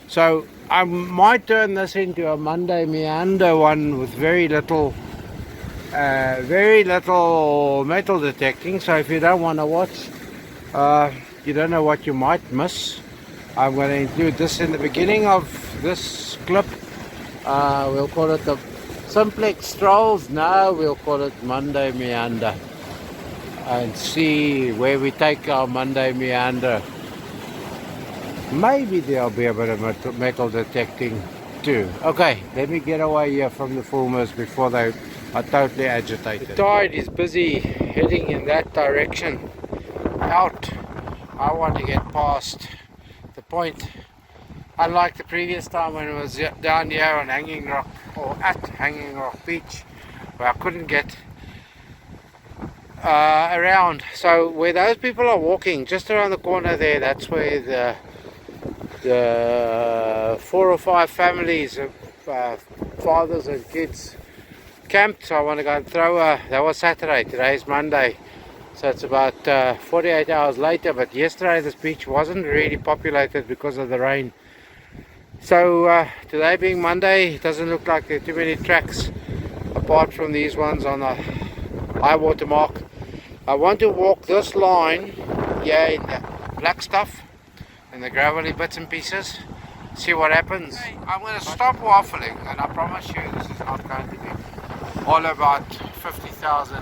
So I might turn this into a Monday Meander one with very little metal detecting. So if you don't want to watch, you don't know what you might miss. I'm going to include this in the beginning of this clip. We'll call it the Simplex Strolls. Now we'll call it Monday Meander, and see where we take our Monday Meander. Maybe there'll be a bit of metal detecting too. Okay, let me get away here from the filmers before they are totally agitated. The tide is busy heading in that direction out. I want to get past the point. Unlike the previous time when it was down here on Hanging Rock, or at Hanging Rock Beach, where I couldn't get around. So where those people are walking, just around the corner there, that's where the 4 or 5 families of fathers and kids camped. So I want to go and throw that was Saturday, today is Monday, so it's about 48 hours later. But yesterday this beach wasn't really populated because of the rain. So today being Monday, it doesn't look like there are too many tracks apart from these ones on the high water mark. I want to walk this line here in the black stuff and the gravelly bits and pieces, see what happens. Okay, I'm going to stop waffling, and I promise you this is not going to be all about 50,000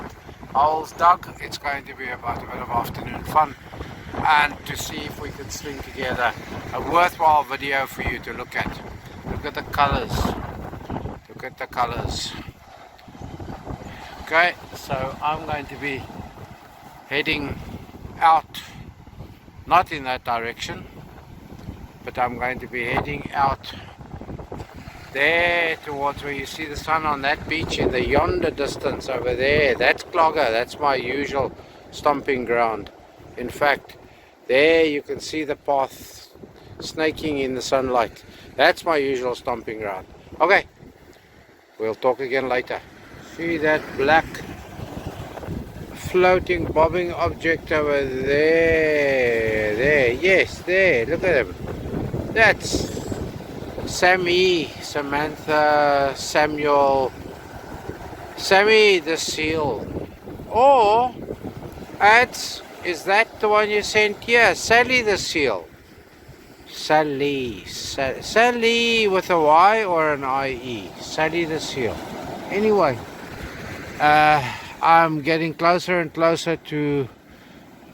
holes dug. It's going to be about a bit of afternoon fun, and to see if we can string together a worthwhile video for you to look at. Look at the colors. Look at the colors. Okay, so I'm going to be heading out, not in that direction, but I'm going to be heading out there towards where you see the sun on that beach in the yonder distance over there. That's Clogger, that's my usual stomping ground. In fact, there you can see the path snaking in the sunlight. That's my usual stomping ground. Okay, we'll talk again later. See that black floating bobbing object over there? Yes, there, look at him. That's Sammy, Samantha, Samuel, Sammy the seal. Or is that the one you sent here? Sally the seal. Sally with a Y or an IE. Sally the seal. Anyway, I'm getting closer and closer to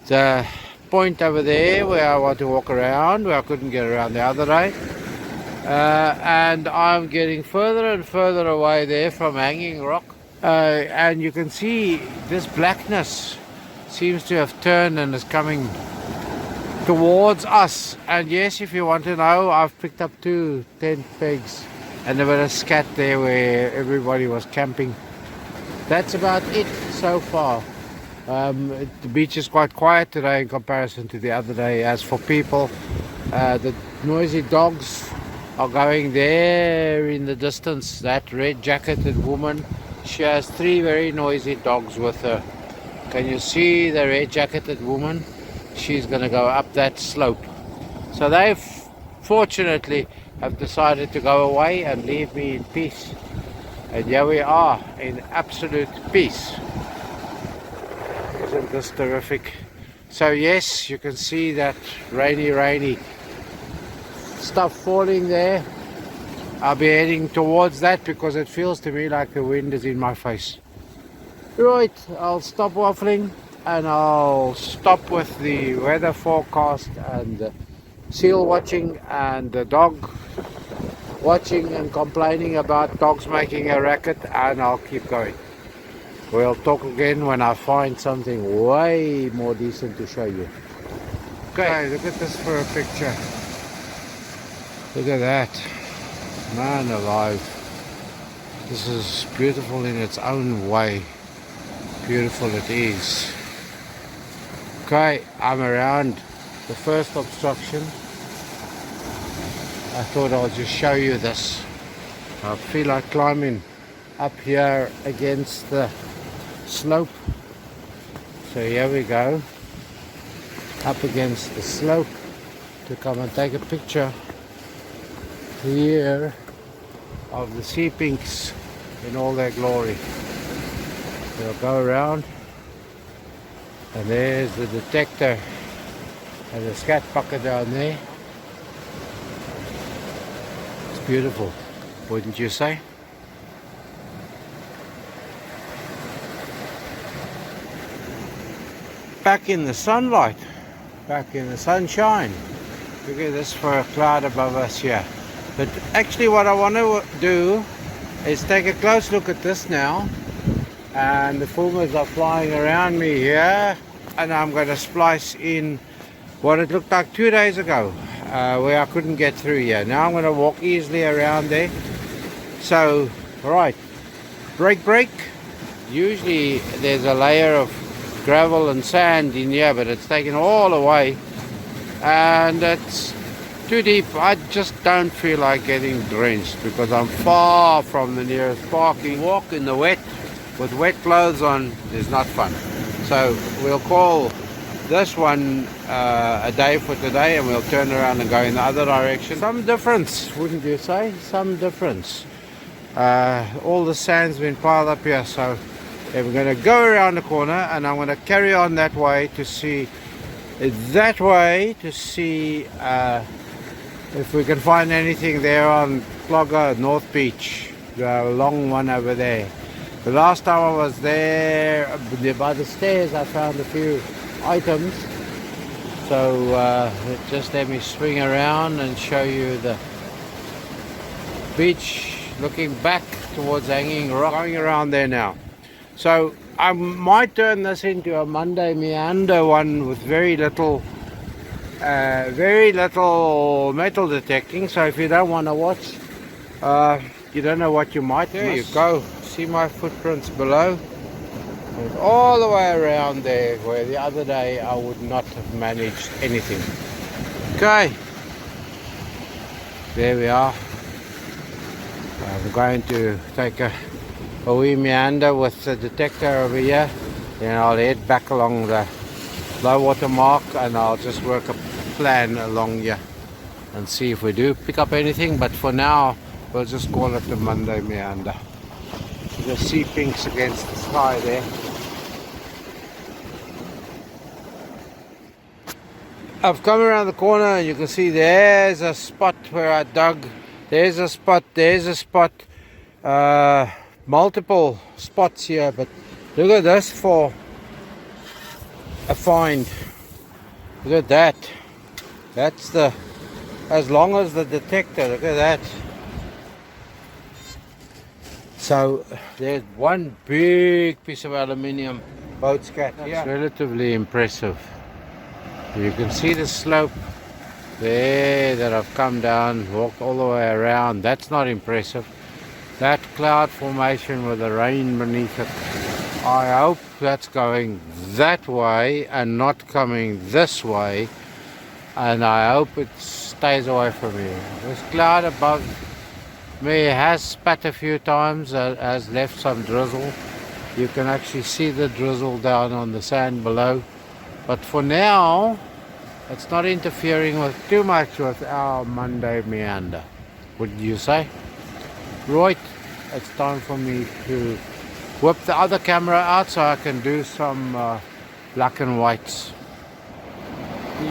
the point over there where I want to walk around, where I couldn't get around the other day. And I'm getting further and further away there from Hanging Rock. And you can see this blackness seems to have turned and is coming towards us. And yes, if you want to know, I've picked up 2 tent pegs and a bit of scat there where everybody was camping. That's about it so far. The beach is quite quiet today in comparison to the other day. As for people, the noisy dogs are going there in the distance. That red jacketed woman, she has 3 very noisy dogs with her. Can you see the red jacketed woman? She's going to go up that slope. So they fortunately have decided to go away and leave me in peace. And here we are in absolute peace. Isn't this terrific? So yes, you can see that rainy stuff falling there. I'll be heading towards that because it feels to me like the wind is in my face. Right, I'll stop waffling and I'll stop with the weather forecast and the seal watching and the dog watching and complaining about dogs making a racket, and I'll keep going. We'll talk again when I find something way more decent to show you. Okay, look at this for a picture. Look at that. Man alive. This is beautiful in its own way. Beautiful it is. Okay, I'm around the first obstruction. I thought I'll just show you this. I feel like climbing up here against the slope. So here we go. Up against the slope to come and take a picture year of the sea pinks in all their glory. We'll go around, and there's the detector and the scat bucket down there. It's beautiful, wouldn't you say? Back in the sunlight, back in the sunshine. Look at this for a cloud above us here. But actually what I want to do is take a close look at this now. And the fulmars are flying around me here. And I'm going to splice in what it looked like 2 days ago, where I couldn't get through here. Now I'm going to walk easily around there. So, right, break. Usually there's a layer of gravel and sand in here, but it's taken all away. And it's too deep. I just don't feel like getting drenched because I'm far from the nearest parking. Walk in the wet with wet clothes on is not fun. So we'll call this one a day for today, and we'll turn around and go in the other direction. Some difference, wouldn't you say? Some difference. All the sand's been piled up here, so we're going to go around the corner, and I'm going to carry on that way to see if we can find anything there on Clogger North Beach, the long one over there. The last time I was there by the stairs, I found a few items. So just let me swing around and show you the beach looking back towards Hanging Rock. Going around there now. So I might turn this into a Monday Meander one with very little metal detecting. So if you don't want to watch, you don't know what you might. There you go. See my footprints below? It's all the way around there, where the other day I would not have managed anything. Okay, there we are. I'm going to take a wee meander with the detector over here, then I'll head back along the low water mark, and I'll just work a plan along here and see if we do pick up anything. But for now, we'll just call it the Monday Meander. The sea pinks against the sky there. I've come around the corner, and you can see there's a spot where I dug. There's a spot, multiple spots here, but look at this for a find. Look at that. That's as long as the detector. Look at that. So there's one big piece of aluminium boat scat. That's relatively impressive. You can see the slope there that I've come down, walked all the way around. That's not impressive. That cloud formation with the rain beneath it, I hope that's going that way and not coming this way, and I hope it stays away from me. This cloud above me has spat a few times, has left some drizzle. You can actually see the drizzle down on the sand below, but for now it's not interfering with too much with our Monday Meander, wouldn't you say? Right, it's time for me to whip the other camera out so I can do some black and whites.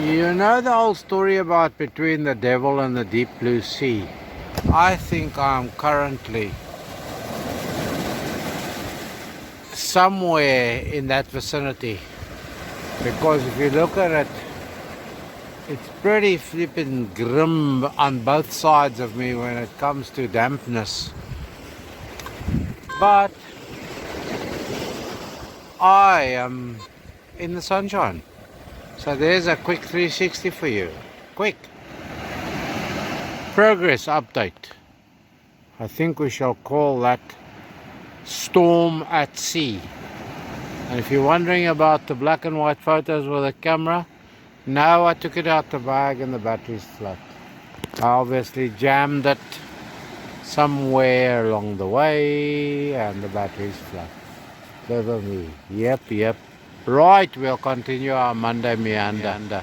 You know the old story about between the devil and the deep blue sea? I think I'm currently somewhere in that vicinity, because if you look at it, it's pretty flippin' grim on both sides of me when it comes to dampness. But I am in the sunshine. So there's a quick 360 for you. Quick. Progress update. I think we shall call that Storm at Sea. And if you're wondering about the black and white photos with a camera, no, I took it out the bag and the battery's flat. I obviously jammed it somewhere along the way and the battery's flat. Clever me. Yep. Right, we'll continue our Monday Meander,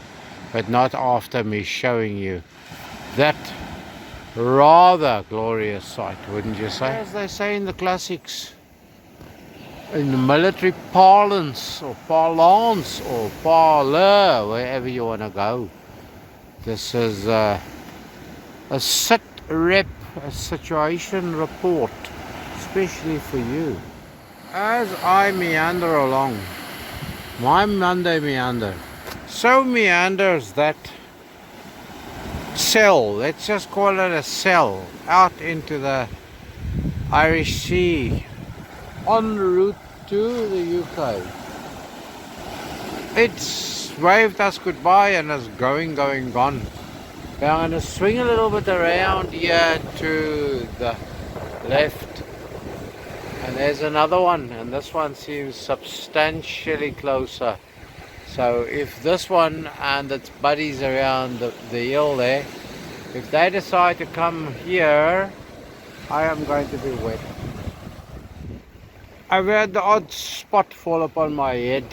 but not after me showing you that rather glorious sight, wouldn't you say? As they say in the classics, in the military parlance or parlor, wherever you want to go. This is a sit rep, a situation report, especially for you. As I meander along, my Monday meander, so meanders that cell, let's just call it a cell, out into the Irish Sea, en route to the UK. It's waved us goodbye and is gone. I'm going to swing a little bit around here to the left, and there's another one, and this one seems substantially closer. So if this one and its buddies around the hill there, if they decide to come here, I am going to be wet. I've had the odd spot fall upon my head,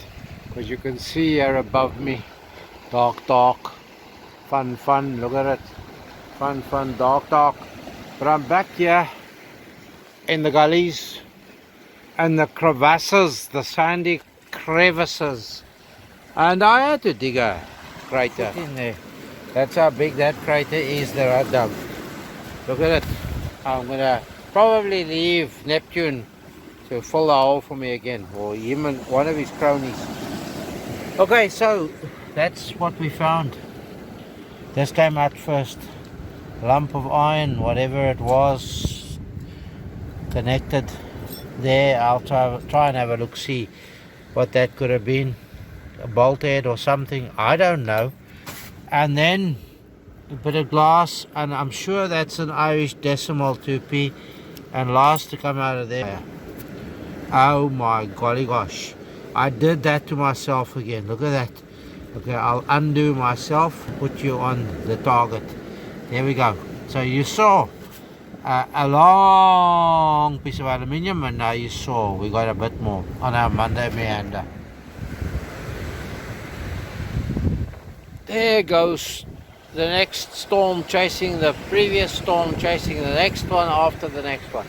because you can see here above me, dark, fun, look at it, fun, dark. But I'm back here in the gullies and the crevasses, the sandy crevices, and I had to dig a crater in there. That's how big that crater is that I dug. Look at it. I'm gonna probably leave Neptune to fill the hole for me again, or him and one of his cronies. Okay, so that's what we found. This came out first. Lump of iron, whatever it was, connected there. I'll try and have a look, see what that could have been. A bolt head or something, I don't know. And then a bit of glass, and I'm sure that's an Irish decimal 2p, and last to come out of there. Oh my golly gosh, I did that to myself again. Look at that. Okay, I'll undo myself, put you on the target. There we go. So you saw a long piece of aluminium, and now you saw we got a bit more on our Monday meander. There goes the next storm chasing the previous storm, chasing the next one after the next one.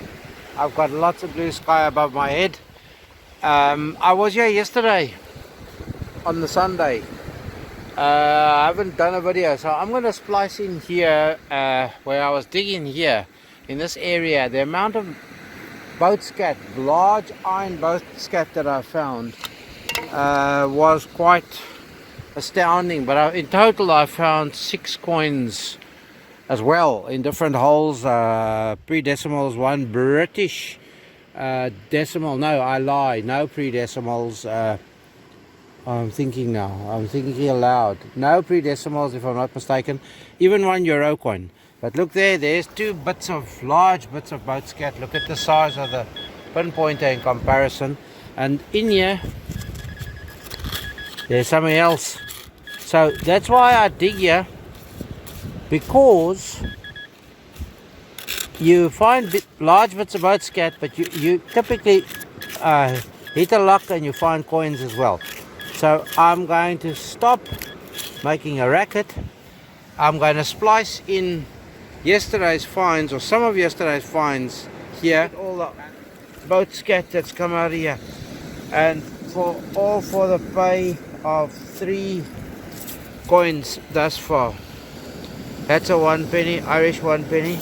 I've got lots of blue sky above my head. I was here yesterday on the Sunday. I haven't done a video, so I'm going to splice in here where I was digging here in this area. The amount of boat scat, large iron boat scat that I found was quite astounding. But in total I found 6 coins as well in different holes, pre-decimals, one British decimal, no, I lie, no pre-decimals. I'm thinking aloud, no pre-decimals if I'm not mistaken, even one euro coin. But look there's 2 large bits of boat scat. Look at the size of the pinpointer in comparison, and in here there's something else. So that's why I dig here, because you find large bits of boat scat, but you typically hit a lock and you find coins as well. So I'm going to stop making a racket. I'm going to splice in yesterday's finds, or some of yesterday's finds here, all the boat scat that's come out of here, and for the pay of 3 coins thus far. That's a 1 penny, Irish 1 penny.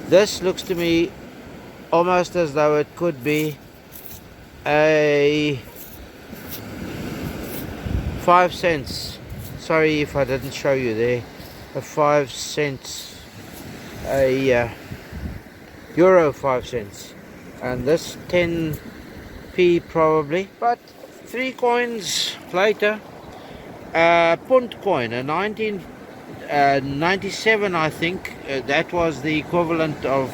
This looks to me almost as though it could be a 5 cents. Sorry if I didn't show you there. A 5 cents, a euro 5 cents, and this 10p probably. But 3 coins later, punt coin, a 1997 I think, that was the equivalent of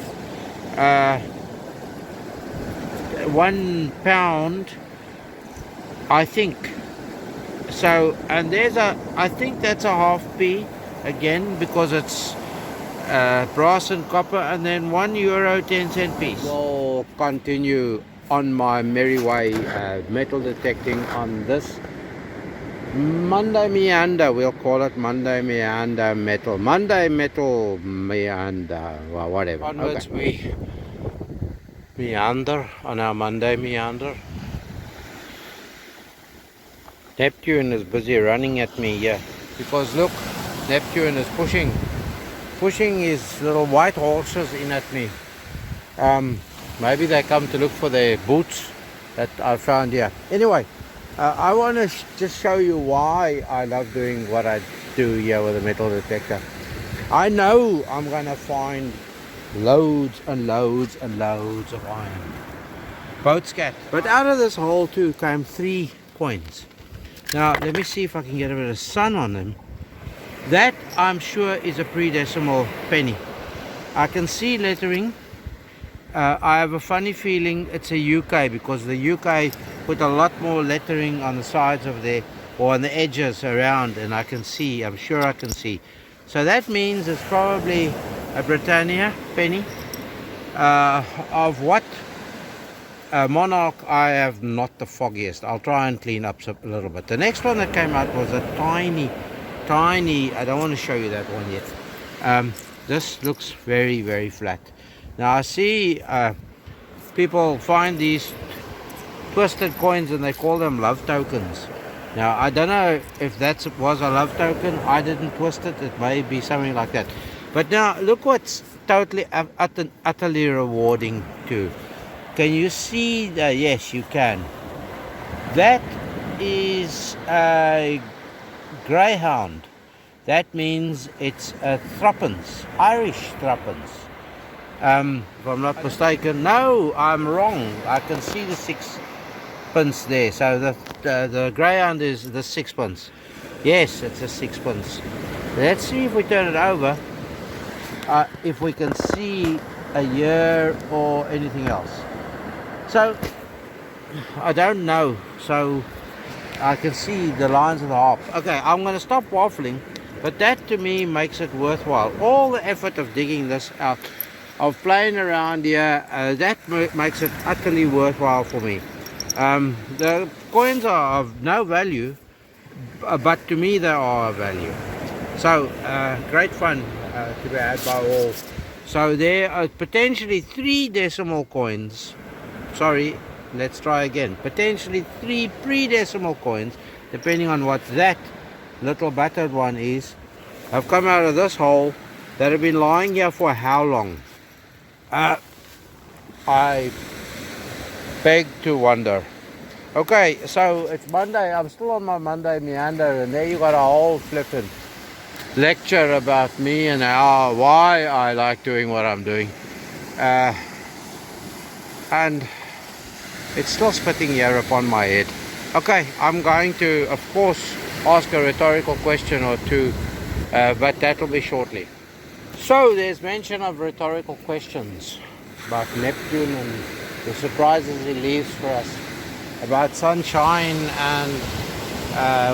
£1, I think. So, and there's I think that's a half p again, because it's brass and copper, and then €1 10-cent piece. We'll continue on my merry way, metal detecting on this Monday Meander, we'll call it Monday Meander metal. Monday metal Meander, well, whatever. Onwards we meander on our Monday Meander. Neptune is busy running at me here because look, Neptune is pushing his little white horses in at me. Maybe they come to look for their boots that I found here. Anyway, I want to just show you why I love doing what I do here with a metal detector. I know I'm going to find loads and loads and loads of iron. Boat scat. But out of this hole too came 3 coins. Now let me see if I can get a bit of sun on them. That I'm sure is a pre-decimal penny. I can see lettering. I have a funny feeling it's a UK because the UK put a lot more lettering on the sides of there or on the edges around, and I can see, I'm sure I can see. So that means it's probably a Britannia penny. Of what monarch I have not the foggiest. I'll try and clean up a little bit. The next one that came out was a tiny, I don't want to show you that one yet. This looks very, very flat. Now I see people find these twisted coins and they call them love tokens. Now I don't know if that was a love token. I didn't twist it. It may be something like that. But now look what's totally utterly rewarding too. Can you see that? Yes, you can. That is a greyhound. That means it's a threepence, Irish threepence. If I'm not mistaken. No, I'm wrong. I can see the 6pence there. So the greyhound is the 6pence. Yes, it's a 6pence. Let's see if we turn it over. If we can see a year or anything else. So I don't know. So I can see the lines of the half. Okay, I'm going to stop waffling. But that to me makes it worthwhile. All the effort of digging this out, of playing around here, that makes it utterly worthwhile for me. The coins are of no value, but to me they are of value. So great fun to be had by all. So there are potentially 3 decimal coins. Sorry, let's try again. Potentially 3 pre-decimal coins, depending on what that little battered one is, have come out of this hole that have been lying here for how long? I beg to wonder. Okay, so it's Monday. I'm still on my Monday Meander, and there you got a whole flippin' lecture about me and why I like doing what I'm doing. And it's still spitting here upon my head. Okay, I'm going to, of course, ask a rhetorical question or two, but that'll be shortly. So there's mention of rhetorical questions about Neptune and the surprises he leaves for us, about sunshine, and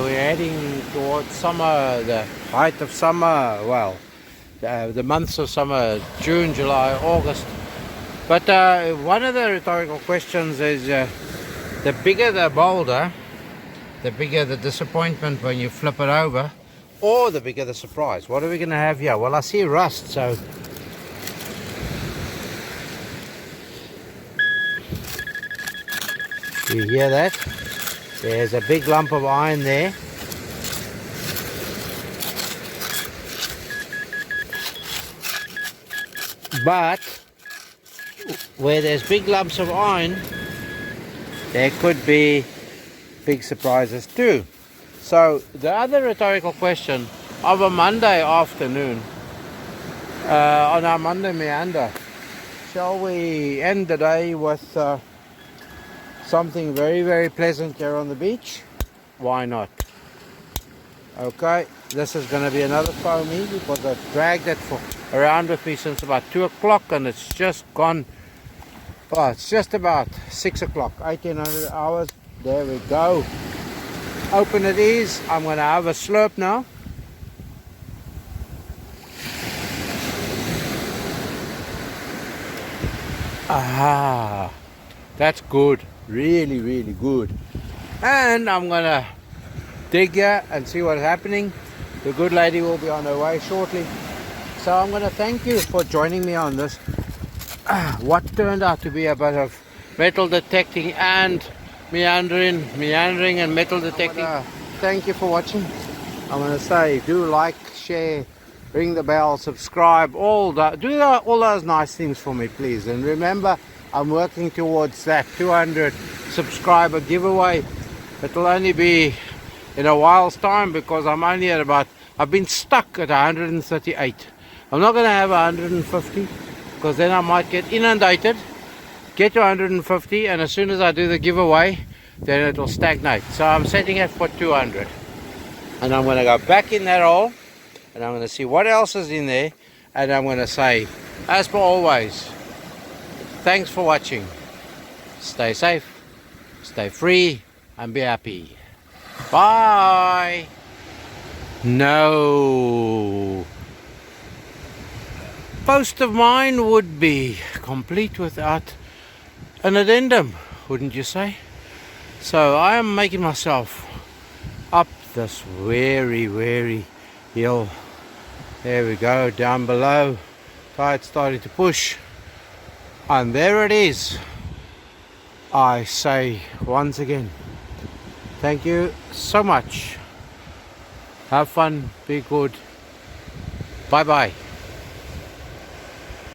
we're heading towards summer, the height of summer, well, the months of summer, June, July, August. But one of the rhetorical questions is, the bigger the boulder, the bigger the disappointment when you flip it over, or the bigger the surprise. What are we going to have here? Well, I see rust, so you hear that? There's a big lump of iron there. But where there's big lumps of iron, there could be big surprises too. So the other rhetorical question of a Monday afternoon, on our Monday Meander, shall we end the day with something very, very pleasant here on the beach? Why not? Okay, this is going to be another foamy because I've dragged it around with me since about 2 o'clock, and it's just gone. Well, it's just about 6 o'clock, 1800 hours. There we go. Open it is. I'm going to have a slurp now. Ah, that's good. Really, really good. And I'm going to dig here and see what's happening. The good lady will be on her way shortly. So I'm going to thank you for joining me on this. What turned out to be a bit of metal detecting and meandering and metal detecting. Thank you for watching. I'm going to say do like, share, ring the bell, subscribe, all that. Do all those nice things for me, please. And remember, I'm working towards that 200 subscriber giveaway. It'll only be in a while's time because I'm only at I've been stuck at 138. I'm not going to have 150 because then I might get inundated, get to 150, and as soon as I do the giveaway, then it will stagnate. So I'm setting it for 200. And I'm going to go back in that hole, and I'm going to see what else is in there, and I'm going to say, as per always, thanks for watching. Stay safe, stay free, and be happy. Bye. No post of mine would be complete without an addendum, wouldn't you say? So I am making myself up this very hill. There we go, down below. Tide's starting to push, and there it is. I say once again, thank you so much. Have fun, be good. Bye bye.